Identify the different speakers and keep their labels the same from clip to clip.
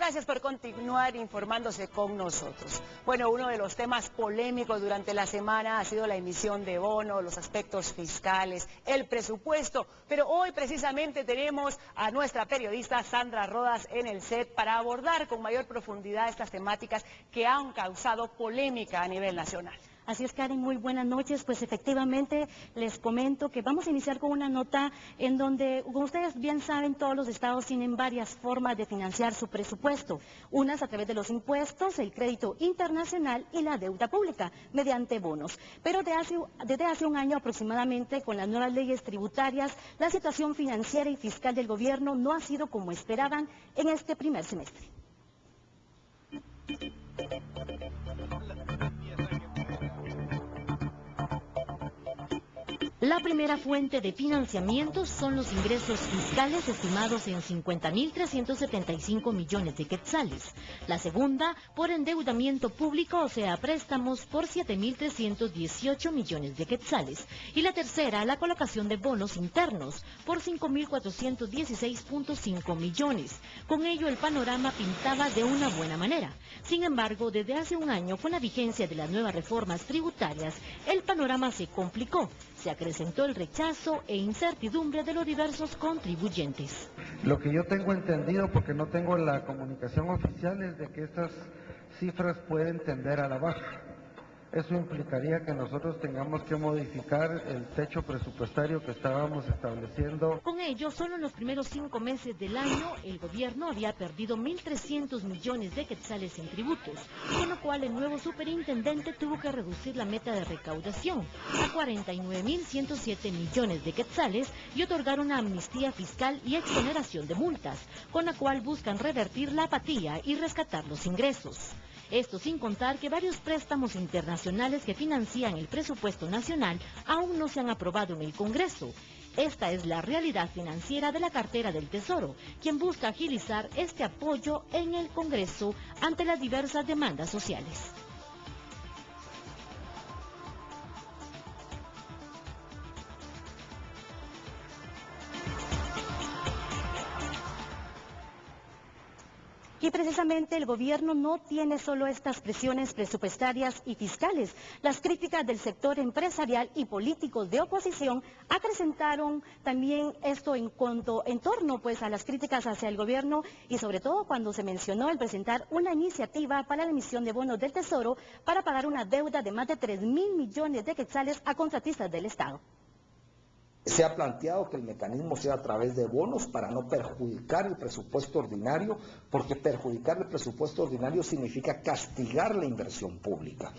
Speaker 1: Gracias por continuar informándose con nosotros. Bueno, uno de los temas polémicos durante la semana ha sido la emisión de bonos, los aspectos fiscales, el presupuesto, pero hoy precisamente tenemos a nuestra periodista Sandra Rodas en el set para abordar con mayor profundidad estas temáticas que han causado polémica a nivel nacional.
Speaker 2: Así es, Karen, muy buenas noches. Pues efectivamente les comento que vamos a iniciar con una nota en donde, como ustedes bien saben, todos los estados tienen varias formas de financiar su presupuesto. Unas a través de los impuestos, el crédito internacional y la deuda pública, mediante bonos. Pero desde hace un año aproximadamente, con las nuevas leyes tributarias, la situación financiera y fiscal del gobierno no ha sido como esperaban en este primer semestre. La primera fuente de financiamiento son los ingresos fiscales estimados en 50.375 millones de quetzales. La segunda, por endeudamiento público, o sea, préstamos por 7.318 millones de quetzales. Y la tercera, la colocación de bonos internos por 5.416.5 millones. Con ello, el panorama pintaba de una buena manera. Sin embargo, desde hace un año, con la vigencia de las nuevas reformas tributarias, el panorama se complicó. Se acrecentó el rechazo e incertidumbre de los diversos contribuyentes.
Speaker 3: Lo que yo tengo entendido, porque no tengo la comunicación oficial, es de que estas cifras pueden tender a la baja. Eso implicaría que nosotros tengamos que modificar el techo presupuestario que estábamos estableciendo.
Speaker 2: Con ello, solo en los primeros 5 meses del año, el gobierno había perdido 1.300 millones de quetzales en tributos, con lo cual el nuevo superintendente tuvo que reducir la meta de recaudación a 49.107 millones de quetzales y otorgar una amnistía fiscal y exoneración de multas, con la cual buscan revertir la apatía y rescatar los ingresos. Esto sin contar que varios préstamos internacionales que financian el presupuesto nacional aún no se han aprobado en el Congreso. Esta es la realidad financiera de la cartera del Tesoro, quien busca agilizar este apoyo en el Congreso ante las diversas demandas sociales. Y precisamente el gobierno no tiene solo estas presiones presupuestarias y fiscales. Las críticas del sector empresarial y políticos de oposición acrecentaron también esto en torno pues a las críticas hacia el gobierno y sobre todo cuando se mencionó el presentar una iniciativa para la emisión de bonos del Tesoro para pagar una deuda de más de 3.000 millones de quetzales a contratistas del Estado.
Speaker 4: Se ha planteado que el mecanismo sea a través de bonos para no perjudicar el presupuesto ordinario, porque perjudicar el presupuesto ordinario significa castigar la inversión pública.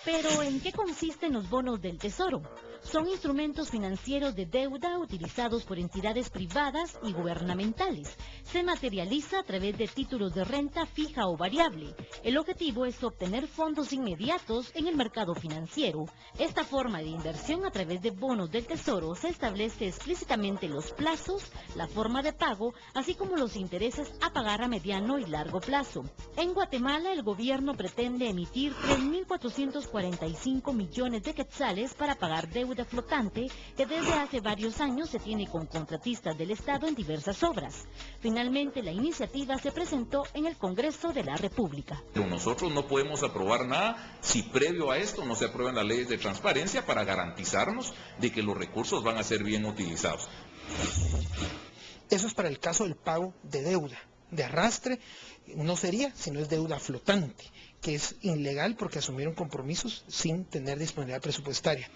Speaker 2: Pero, ¿en qué consisten los bonos del Tesoro? Son instrumentos financieros de deuda utilizados por entidades privadas y gubernamentales. Se materializa a través de títulos de renta fija o variable. El objetivo es obtener fondos inmediatos en el mercado financiero. Esta forma de inversión a través de bonos del Tesoro se establece explícitamente los plazos, la forma de pago, así como los intereses a pagar a mediano y largo plazo. En Guatemala, el gobierno pretende emitir 3.445 millones de quetzales para pagar deuda flotante que desde hace varios años se tiene con contratistas del Estado en diversas obras. Finalmente, la iniciativa se presentó en el Congreso de la República.
Speaker 5: Pero nosotros no podemos aprobar nada si previo a esto no se aprueban las leyes de transparencia para garantizarnos de que los recursos van a ser bien utilizados.
Speaker 6: Eso es para el caso del pago de deuda. De arrastre no sería, sino es deuda flotante, que es ilegal porque asumieron compromisos sin tener disponibilidad presupuestaria.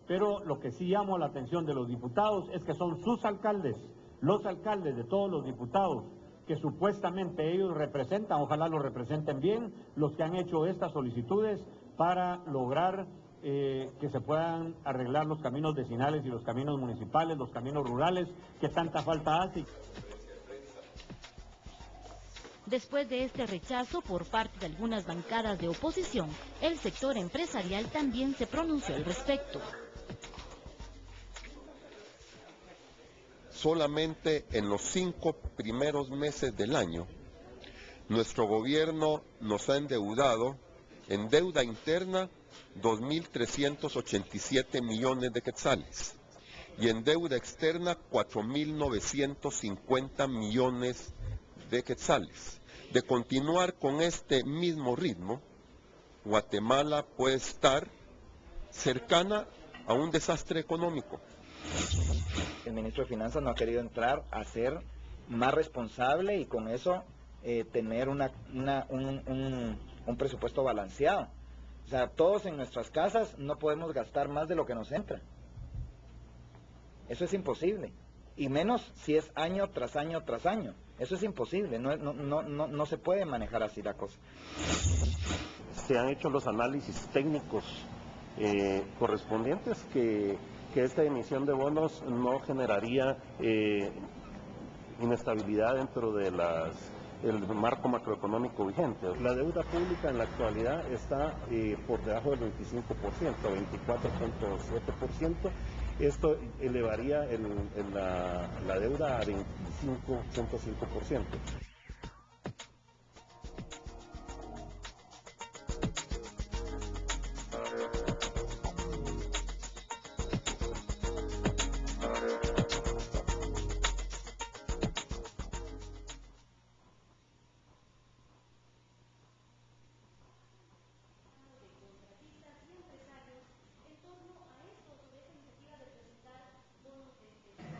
Speaker 7: Pero lo que sí llamo la atención de los diputados es que son sus alcaldes, los alcaldes de todos los diputados, que supuestamente ellos representan, ojalá los representen bien, los que han hecho estas solicitudes para lograr que se puedan arreglar los caminos vecinales y los caminos municipales, los caminos rurales, que tanta falta hace.
Speaker 2: Después de este rechazo por parte de algunas bancadas de oposición, el sector empresarial también se pronunció al respecto.
Speaker 8: Solamente en los 5 primeros meses del año, nuestro gobierno nos ha endeudado en deuda interna 2.387 millones de quetzales. y en deuda externa 4.950 millones de quetzales. De continuar con este mismo ritmo, Guatemala puede estar cercana a un desastre económico.
Speaker 9: El ministro de Finanzas no ha querido entrar a ser más responsable y con eso tener un presupuesto balanceado. O sea, todos en nuestras casas no podemos gastar más de lo que nos entra. Eso es imposible. Y menos si es año tras año tras año. Eso es imposible. No se puede manejar así la cosa.
Speaker 10: Se han hecho los análisis técnicos correspondientes que esta emisión de bonos no generaría inestabilidad dentro de el marco macroeconómico vigente. La deuda pública en la actualidad está por debajo del 25%, 24.7%. Esto elevaría la deuda a 25.5%.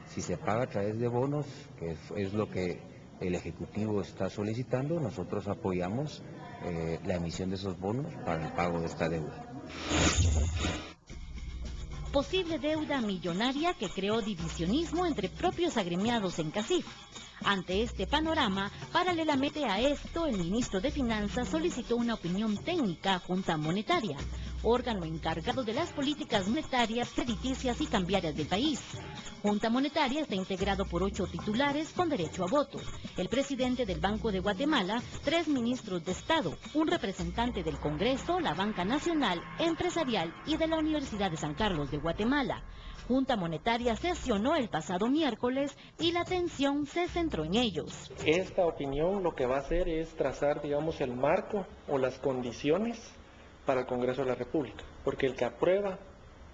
Speaker 11: Si se paga a través de bonos, que es lo que el Ejecutivo está solicitando, nosotros apoyamos la emisión de esos bonos para el pago de esta deuda.
Speaker 2: Posible deuda millonaria que creó divisionismo entre propios agremiados en CACIF. Ante este panorama, paralelamente a esto, el ministro de Finanzas solicitó una opinión técnica a Junta Monetaria, órgano encargado de las políticas monetarias, crediticias y cambiarias del país. Junta Monetaria está integrado por 8 titulares con derecho a voto: el presidente del Banco de Guatemala, 3 ministros de Estado, un representante del Congreso, la Banca Nacional, Empresarial y de la Universidad de San Carlos de Guatemala. Junta Monetaria sesionó el pasado miércoles y la atención se centró en ellos.
Speaker 12: Esta opinión lo que va a hacer es trazar, digamos, el marco o las condiciones para el Congreso de la República, porque el que aprueba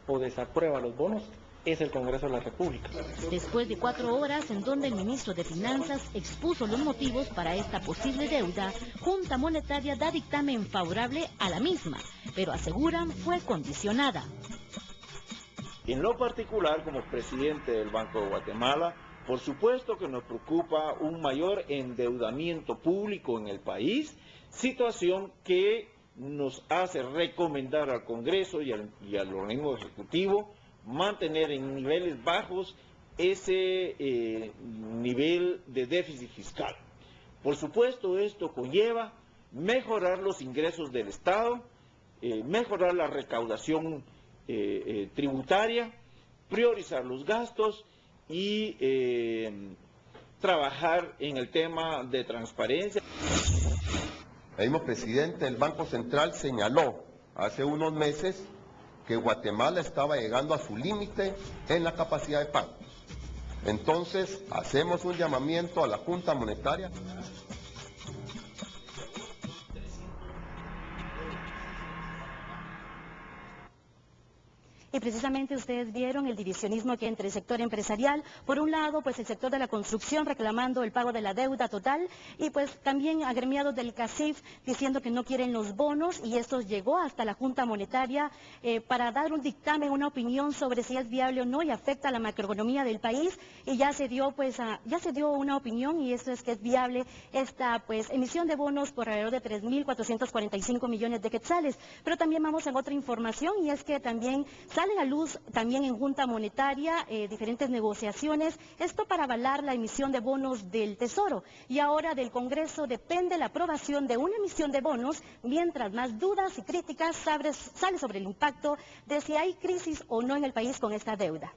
Speaker 12: o desaprueba los bonos es el Congreso de la República.
Speaker 2: Después de 4 horas en donde el ministro de Finanzas expuso los motivos para esta posible deuda, Junta Monetaria da dictamen favorable a la misma, pero aseguran fue condicionada.
Speaker 13: En lo particular, como presidente del Banco de Guatemala, por supuesto que nos preocupa un mayor endeudamiento público en el país, situación que nos hace recomendar al Congreso y al organismo ejecutivo mantener en niveles bajos ese nivel de déficit fiscal. Por supuesto, esto conlleva mejorar los ingresos del Estado, mejorar la recaudación tributaria, priorizar los gastos y trabajar en el tema de transparencia.
Speaker 8: El mismo presidente del Banco Central señaló hace unos meses que Guatemala estaba llegando a su límite en la capacidad de pago. Entonces, hacemos un llamamiento a la Junta Monetaria.
Speaker 14: Y precisamente ustedes vieron el divisionismo que hay entre el sector empresarial. Por un lado, pues el sector de la construcción reclamando el pago de la deuda total y pues también agremiados del CACIF diciendo que no quieren los bonos, y esto llegó hasta la Junta Monetaria para dar un dictamen, una opinión sobre si es viable o no y afecta a la macroeconomía del país, y ya se dio una opinión, y esto es que es viable esta pues emisión de bonos por alrededor de 3.445 millones de quetzales. Pero también vamos a otra información, y es que también salen a luz también en Junta Monetaria diferentes negociaciones, esto para avalar la emisión de bonos del Tesoro. Y ahora del Congreso depende la aprobación de una emisión de bonos, mientras más dudas y críticas sale sobre el impacto de si hay crisis o no en el país con esta deuda.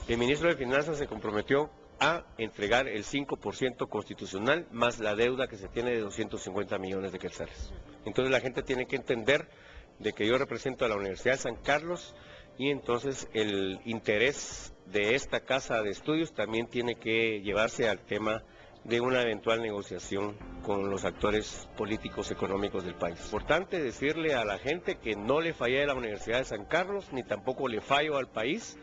Speaker 15: El ministro de Finanzas se comprometió a entregar el 5% constitucional más la deuda que se tiene de 250 millones de quetzales. Entonces la gente tiene que entender de que yo represento a la Universidad de San Carlos, y entonces el interés de esta casa de estudios también tiene que llevarse al tema de una eventual negociación con los actores políticos económicos del país. Importante decirle a la gente que no le fallé a la Universidad de San Carlos, ni tampoco le fallo al país.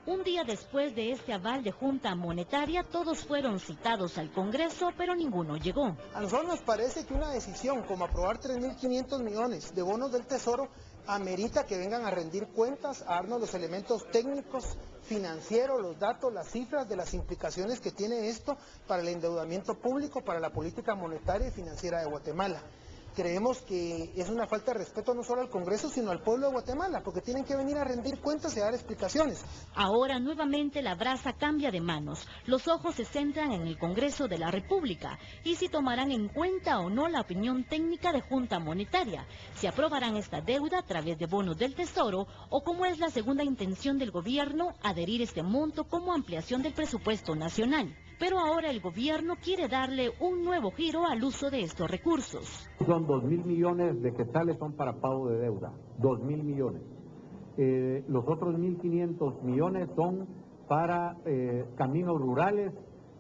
Speaker 2: Un día después de este aval de Junta Monetaria, todos fueron citados al Congreso, pero ninguno llegó.
Speaker 6: A nosotros nos parece que una decisión como aprobar 3.500 millones de bonos del Tesoro amerita que vengan a rendir cuentas, a darnos los elementos técnicos, financieros, los datos, las cifras de las implicaciones que tiene esto para el endeudamiento público, para la política monetaria y financiera de Guatemala. Creemos que es una falta de respeto no solo al Congreso, sino al pueblo de Guatemala, porque tienen que venir a rendir cuentas y a dar explicaciones.
Speaker 2: Ahora nuevamente la brasa cambia de manos. Los ojos se centran en el Congreso de la República y si tomarán en cuenta o no la opinión técnica de Junta Monetaria, si aprobarán esta deuda a través de bonos del Tesoro o cómo es la segunda intención del gobierno adherir este monto como ampliación del presupuesto nacional. Pero ahora el gobierno quiere darle un nuevo giro al uso de estos recursos.
Speaker 7: Son 2.000 millones de quetzales son para pago de deuda, 2.000 millones. Los otros 1.500 millones son para caminos rurales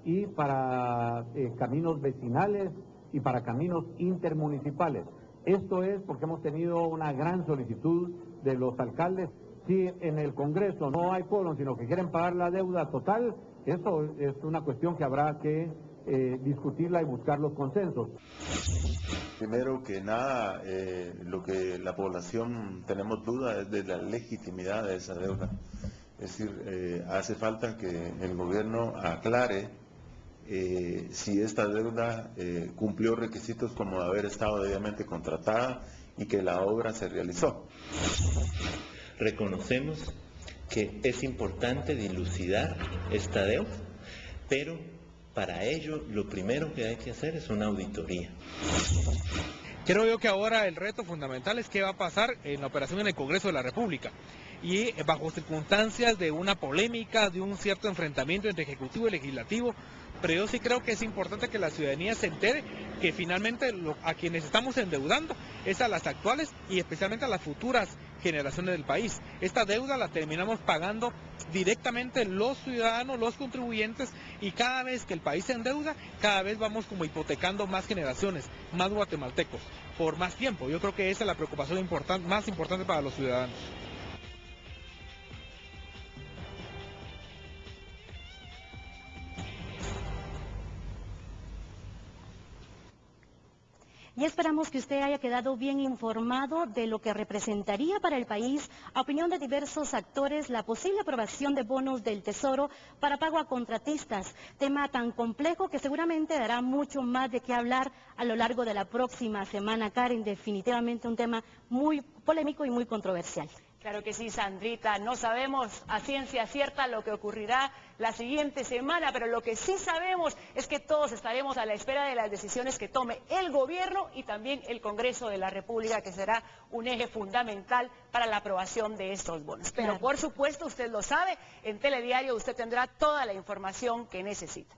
Speaker 7: y para caminos vecinales y para caminos intermunicipales. Esto es porque hemos tenido una gran solicitud de los alcaldes. Si en el Congreso no hay quórum, sino que quieren pagar la deuda total, eso es una cuestión que habrá que discutirla y buscar los consensos.
Speaker 10: Primero que nada, lo que la población tenemos duda es de la legitimidad de esa deuda. Es decir, hace falta que el gobierno aclare si esta deuda cumplió requisitos como de haber estado debidamente contratada y que la obra se realizó.
Speaker 16: Reconocemos que es importante dilucidar esta deuda, pero para ello lo primero que hay que hacer es una auditoría.
Speaker 17: Creo yo que ahora el reto fundamental es qué va a pasar en la operación en el Congreso de la República y bajo circunstancias de una polémica, de un cierto enfrentamiento entre Ejecutivo y Legislativo, pero yo sí creo que es importante que la ciudadanía se entere que finalmente a quienes estamos endeudando es a las actuales y especialmente a las futuras generaciones del país. Esta deuda la terminamos pagando directamente los ciudadanos, los contribuyentes, y cada vez que el país se endeuda, cada vez vamos como hipotecando más generaciones, más guatemaltecos, por más tiempo. Yo creo que esa es la preocupación más importante para los ciudadanos.
Speaker 14: Y esperamos que usted haya quedado bien informado de lo que representaría para el país, a opinión de diversos actores, la posible aprobación de bonos del Tesoro para pago a contratistas, tema tan complejo que seguramente dará mucho más de qué hablar a lo largo de la próxima semana. Karen, definitivamente un tema muy polémico y muy controversial.
Speaker 1: Claro que sí, Sandrita, no sabemos a ciencia cierta lo que ocurrirá la siguiente semana, pero lo que sí sabemos es que todos estaremos a la espera de las decisiones que tome el gobierno y también el Congreso de la República, que será un eje fundamental para la aprobación de estos bonos. Pero por supuesto, usted lo sabe, en Telediario usted tendrá toda la información que necesita.